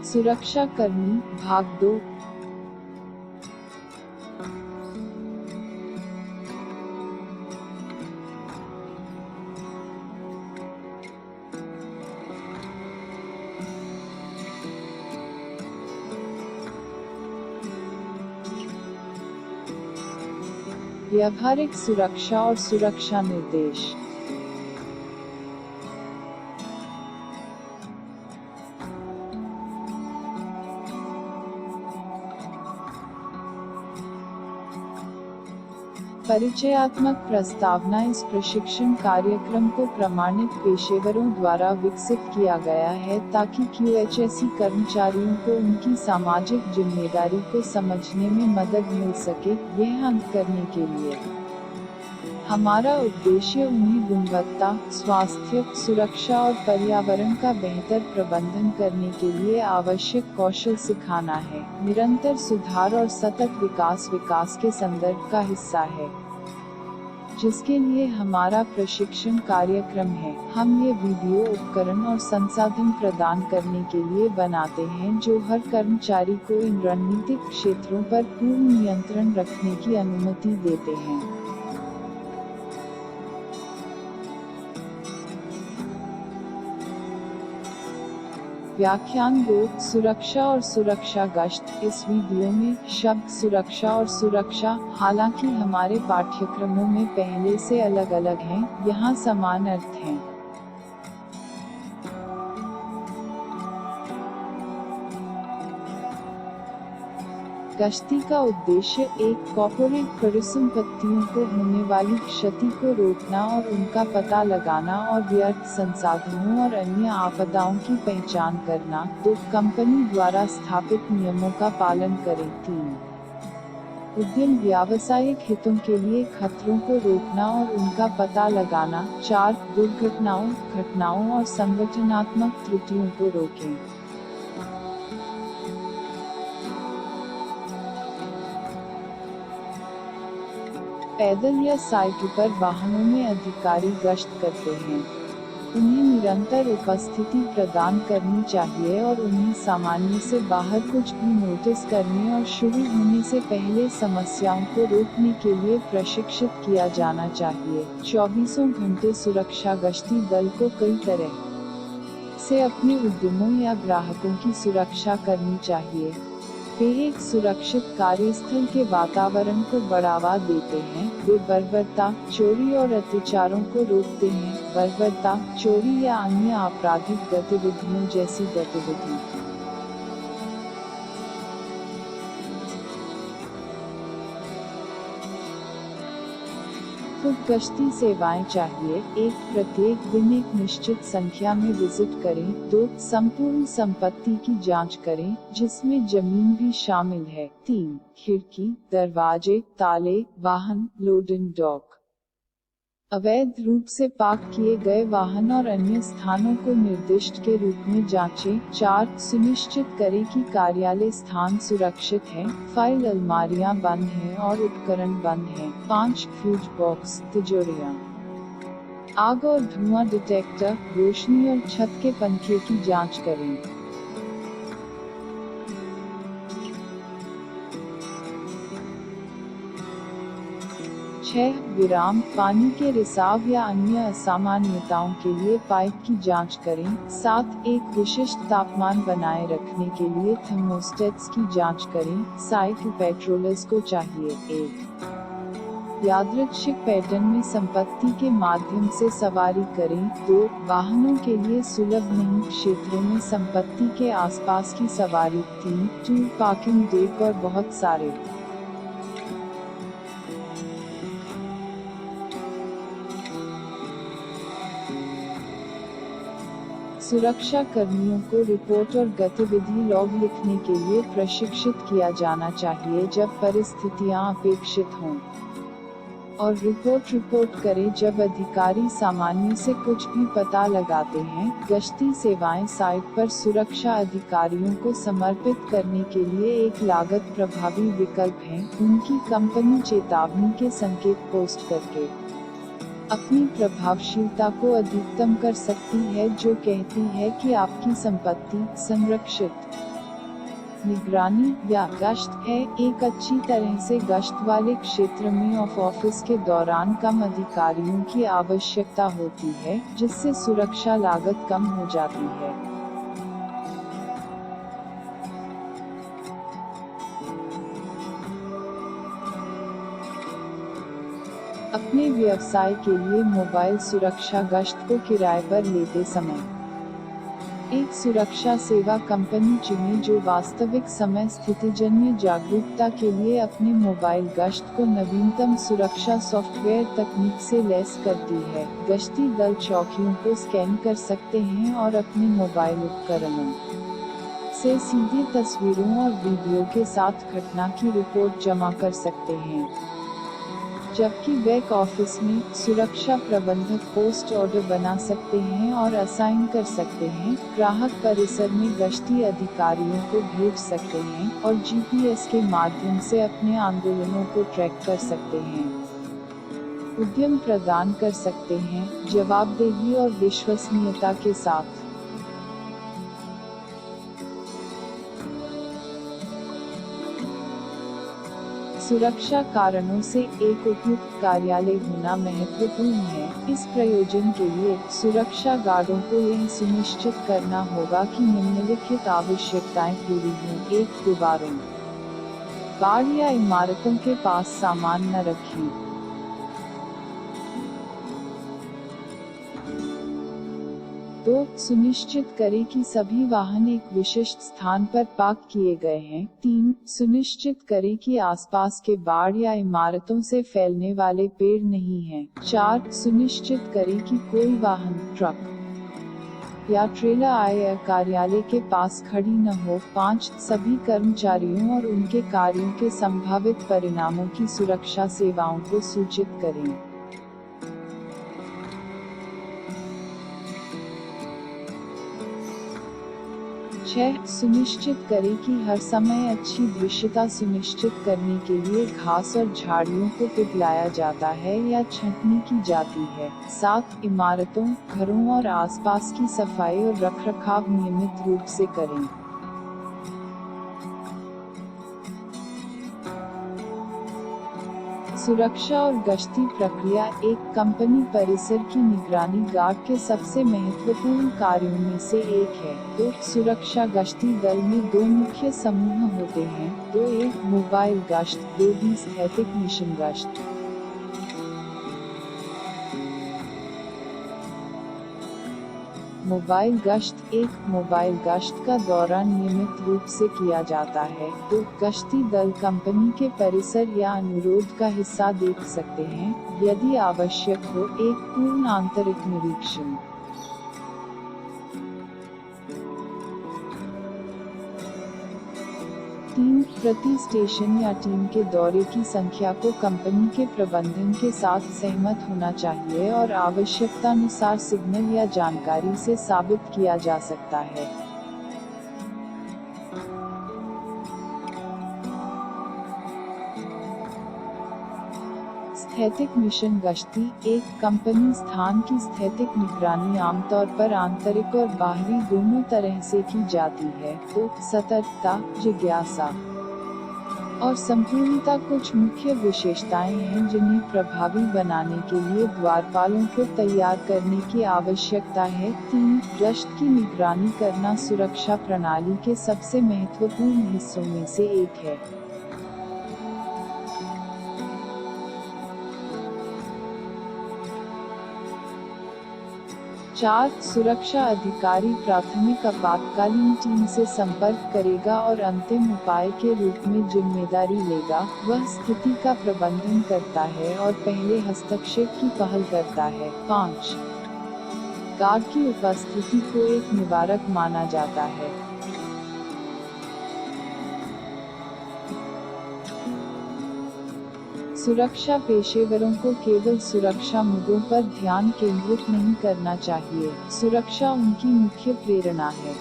सुरक्षाकर्मी भाग 2। व्यावहारिक सुरक्षा और सुरक्षा निर्देश। परिचयात्मक प्रस्तावना। इस प्रशिक्षण कार्यक्रम को प्रमाणित पेशेवरों द्वारा विकसित किया गया है ताकि QHSE कर्मचारियों को उनकी सामाजिक जिम्मेदारी को समझने में मदद मिल सके। यह अंत करने के लिए हमारा उद्देश्य उन्हें गुणवत्ता, स्वास्थ्य, सुरक्षा और पर्यावरण का बेहतर प्रबंधन करने के लिए आवश्यक कौशल सिखाना है। निरंतर सुधार और सतत विकास के संदर्भ का हिस्सा है, जिसके लिए हमारा प्रशिक्षण कार्यक्रम है। हम ये वीडियो उपकरण और संसाधन प्रदान करने के लिए बनाते हैं जो हर कर्मचारी को इन रणनीतिक क्षेत्रों पर पूर्ण नियंत्रण रखने की अनुमति देते हैं। व्याख्यान 2, सुरक्षा और सुरक्षा गश्त। इस वीडियो में शब्द सुरक्षा और सुरक्षा, हालांकि हमारे पाठ्यक्रमों में पहले से अलग-अलग हैं, यहाँ समान अर्थ हैं। गश्ती का उद्देश्य एक कॉर्पोरेट परिसंपत्तियों को होने वाली क्षति को रोकना और उनका पता लगाना और व्यर्थ संसाधनों और अन्य आपदाओं की पहचान करना। 2, कंपनी द्वारा स्थापित नियमों का पालन करें। 3, उद्यम व्यावसायिक हितों के लिए खतरों को रोकना और उनका पता लगाना। 4, दुर्घटनाओं, घटनाओं और संगठनात्मक त्रुटियों को रोकें। पैदल या साइकिल पर वाहनों में अधिकारी गश्त करते हैं। उन्हें निरंतर उपस्थिति प्रदान करनी चाहिए और उन्हें सामान्य से बाहर कुछ भी नोटिस करने और शुरू होने से पहले समस्याओं को रोकने के लिए प्रशिक्षित किया जाना चाहिए। 24 घंटे सुरक्षा गश्ती दल को कई तरह से अपने उद्यमों या ग्राहकों की सुरक्षा करनी चाहिए। वे एक सुरक्षित कार्यस्थल के वातावरण को बढ़ावा देते हैं। वे बर्बरता, चोरी और अत्याचारों को रोकते हैं। बर्बरता, चोरी या अन्य आपराधिक गतिविधियों जैसी गतिविधि। खुद गश्ती सेवाएं चाहिए। 1, प्रत्येक दिन एक निश्चित संख्या में विजिट करें। 2, संपूर्ण संपत्ति की जांच करें, जिसमें जमीन भी शामिल है। 3, खिड़की, दरवाजे, ताले, वाहन, लोडिंग डॉक, अवैध रूप से पार्क किए गए वाहन और अन्य स्थानों को निर्दिष्ट के रूप में जांचें। 4, सुनिश्चित करें कि कार्यालय स्थान सुरक्षित है, फाइल अलमारियां बंद हैं और उपकरण बंद हैं। 5, फ्यूज बॉक्स, तिजोरियां, आग और धुआं डिटेक्टर, रोशनी और छत के पंखे की जांच करें। 6, विराम, पानी के रिसाव या अन्य असामान्यताओं के लिए पाइप की जांच करें। 7, एक विशिष्ट तापमान बनाए रखने के लिए थर्मोस्टेट्स की जांच करें। साइकिल पेट्रोलर्स को चाहिए। 1, यादृच्छिक पैटर्न में संपत्ति के माध्यम से सवारी करें। 2, वाहनों के लिए सुलभ नहीं क्षेत्रों में संपत्ति के आसपास की सवारी। 3, टूर पार्किंग डेक और बहुत सारे। सुरक्षा कर्मियों को रिपोर्ट और गतिविधि लॉग लिखने के लिए प्रशिक्षित किया जाना चाहिए जब परिस्थितियां अपेक्षित हों, और रिपोर्ट करें जब अधिकारी सामान्य से कुछ भी पता लगाते हैं। गश्ती सेवाएं साइट पर सुरक्षा अधिकारियों को समर्पित करने के लिए एक लागत प्रभावी विकल्प हैं। उनकी कंपनी चेतावनी के संकेत पोस्ट करके अपनी प्रभावशीलता को अधिकतम कर सकती है, जो कहती है कि आपकी संपत्ति संरक्षित निगरानी या गश्त है। एक अच्छी तरह से गश्त वाले क्षेत्र में ऑफिस के दौरान कम अधिकारियों की आवश्यकता होती है, जिससे सुरक्षा लागत कम हो जाती है। अपने व्यवसाय के लिए मोबाइल सुरक्षा गश्त को किराए पर लेते समय एक सुरक्षा सेवा कंपनी चुनें जो वास्तविक समय स्थितिजन्य जागरूकता के लिए अपने मोबाइल गश्त को नवीनतम सुरक्षा सॉफ्टवेयर तकनीक से लैस करती है। गश्ती दल चौकियों को स्कैन कर सकते हैं और अपने मोबाइल उपकरणों से सीधे तस्वीरों और वीडियो के साथ घटना की रिपोर्ट जमा कर सकते हैं, जबकि बैक ऑफिस में सुरक्षा प्रबंधक पोस्ट ऑर्डर बना सकते हैं और असाइन कर सकते हैं, ग्राहक परिसर में गश्ती अधिकारियों को भेज सकते हैं और जीपीएस के माध्यम से अपने आंदोलनों को ट्रैक कर सकते हैं, उद्यम प्रदान कर सकते हैं, जवाबदेही और विश्वसनीयता के साथ। सुरक्षा कारणों से एक उपयुक्त कार्यालय होना महत्वपूर्ण है। इस प्रयोजन के लिए सुरक्षा गार्डों को यह सुनिश्चित करना होगा कि निम्नलिखित आवश्यकताएं पूरी हों। 1. दीवारों, बाड़ या इमारतों के पास सामान न रखें। 2. सुनिश्चित करें कि सभी वाहन एक विशिष्ट स्थान पर पार्क किए गए हैं। 3. सुनिश्चित करें कि आसपास के बाड़ या इमारतों से फैलने वाले पेड़ नहीं हैं। 4. सुनिश्चित करें कि कोई वाहन, ट्रक या ट्रेलर आए या कार्यालय के पास खड़ी न हो। 5. सभी कर्मचारियों और उनके कार्यों के संभावित परिणामों की सुरक्षा सेवाओं को सूचित करें। 6. सुनिश्चित करें कि हर समय अच्छी दृश्यता सुनिश्चित करने के लिए घास और झाड़ियों को पिघलाया जाता है या छंटनी की जाती है। 7. इमारतों, घरों और आसपास की सफाई और रखरखाव नियमित रूप से करें। सुरक्षा और गश्ती प्रक्रिया एक कंपनी परिसर की निगरानी गार्ड के सबसे महत्वपूर्ण कार्यों में से एक है। 2. सुरक्षा गश्ती दल में 2 मुख्य समूह होते हैं। 2. 1. मोबाइल गश्त, 2. स्थैतिक मिशन गश्त। मोबाइल गश्त। 1. मोबाइल गश्त का दौरा नियमित रूप से किया जाता है। 2. गश्ती दल कंपनी के परिसर या अनुरोध का हिस्सा देख सकते हैं, यदि आवश्यक हो। 1. पूर्ण आंतरिक निरीक्षण। 3. प्रति स्टेशन या टीम के दौरे की संख्या को कंपनी के प्रबंधन के साथ सहमत होना चाहिए और आवश्यकतानुसार सिग्नल या जानकारी से साबित किया जा सकता है। स्थैतिक मिशन गश्ती। एक कंपनी स्थान की स्थैतिक निगरानी आमतौर पर आंतरिक और बाहरी दोनों तरह से की जाती है। तो सतर्कता, जिज्ञासा और संपूर्णता कुछ मुख्य विशेषताएं हैं जिन्हें प्रभावी बनाने के लिए द्वारपालों को तैयार करने की आवश्यकता है। 3. गश्त की निगरानी करना सुरक्षा प्रणाली के सबसे महत्वपूर्ण हिस्सों में से एक है। 4. सुरक्षा अधिकारी प्राथमिक आपातकालीन टीम से संपर्क करेगा और अंतिम उपाय के रूप में जिम्मेदारी लेगा। वह स्थिति का प्रबंधन करता है और पहले हस्तक्षेप की पहल करता है। 5. गार्ड की उपस्थिति को एक निवारक माना जाता है। सुरक्षा पेशेवरों को केवल सुरक्षा मुद्दों पर ध्यान केंद्रित नहीं करना चाहिए। सुरक्षा उनकी मुख्य प्रेरणा है,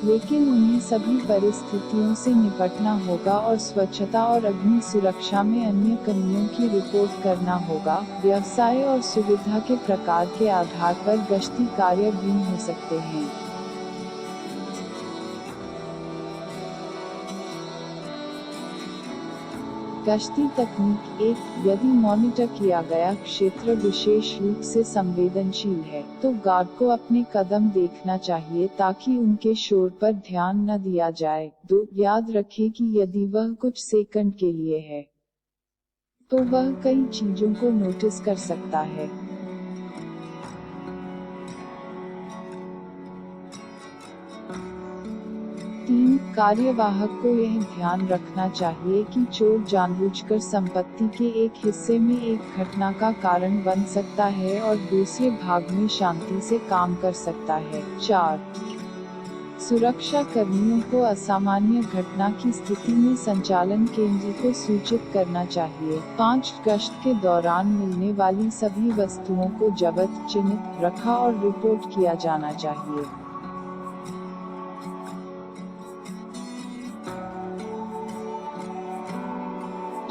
लेकिन उन्हें सभी परिस्थितियों से निपटना होगा और स्वच्छता और अग्नि सुरक्षा में अन्य कमियों की रिपोर्ट करना होगा। व्यवसाय और सुविधा के प्रकार के आधार पर गश्ती कार्य भिन्न हो सकते हैं। गश्ती तकनीक 1, यदि मॉनिटर किया गया क्षेत्र विशेष रूप से संवेदनशील है, तो गार्ड को अपने कदम देखना चाहिए ताकि उनके शोर पर ध्यान न दिया जाए। 2, याद रखें कि यदि वह कुछ सेकंड के लिए है, तो वह कई चीजों को नोटिस कर सकता है। 3, कार्यवाहक को यह ध्यान रखना चाहिए कि चोर जानबूझकर संपत्ति के एक हिस्से में एक घटना का कारण बन सकता है और दूसरे भाग में शांति से काम कर सकता है। 4, सुरक्षा कर्मियों को असामान्य घटना की स्थिति में संचालन केंद्र को सूचित करना चाहिए। 5, गश्त के दौरान मिलने वाली सभी वस्तुओं को जब्त, चिन्हित, रखा और रिपोर्ट किया जाना चाहिए।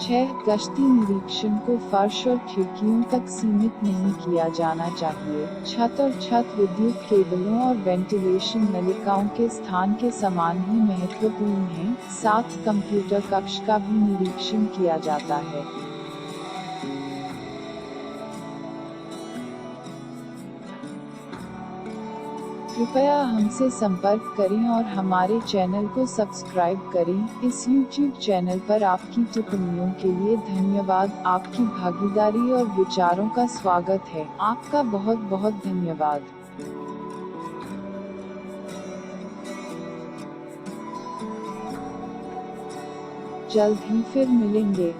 6, गश्ती निरीक्षण को फर्श और खिड़कियों तक सीमित नहीं किया जाना चाहिए। छत और छत विद्युत केबलों और वेंटिलेशन नलिकाओं के स्थान के समान ही महत्वपूर्ण है। 7, कंप्यूटर कक्ष का भी निरीक्षण किया जाता है। कृपया हमसे संपर्क करें और हमारे चैनल को सब्सक्राइब करें। इस YouTube चैनल पर आपकी टिप्पणियों के लिए धन्यवाद। आपकी भागीदारी और विचारों का स्वागत है। आपका बहुत बहुत धन्यवाद। जल्द ही फिर मिलेंगे।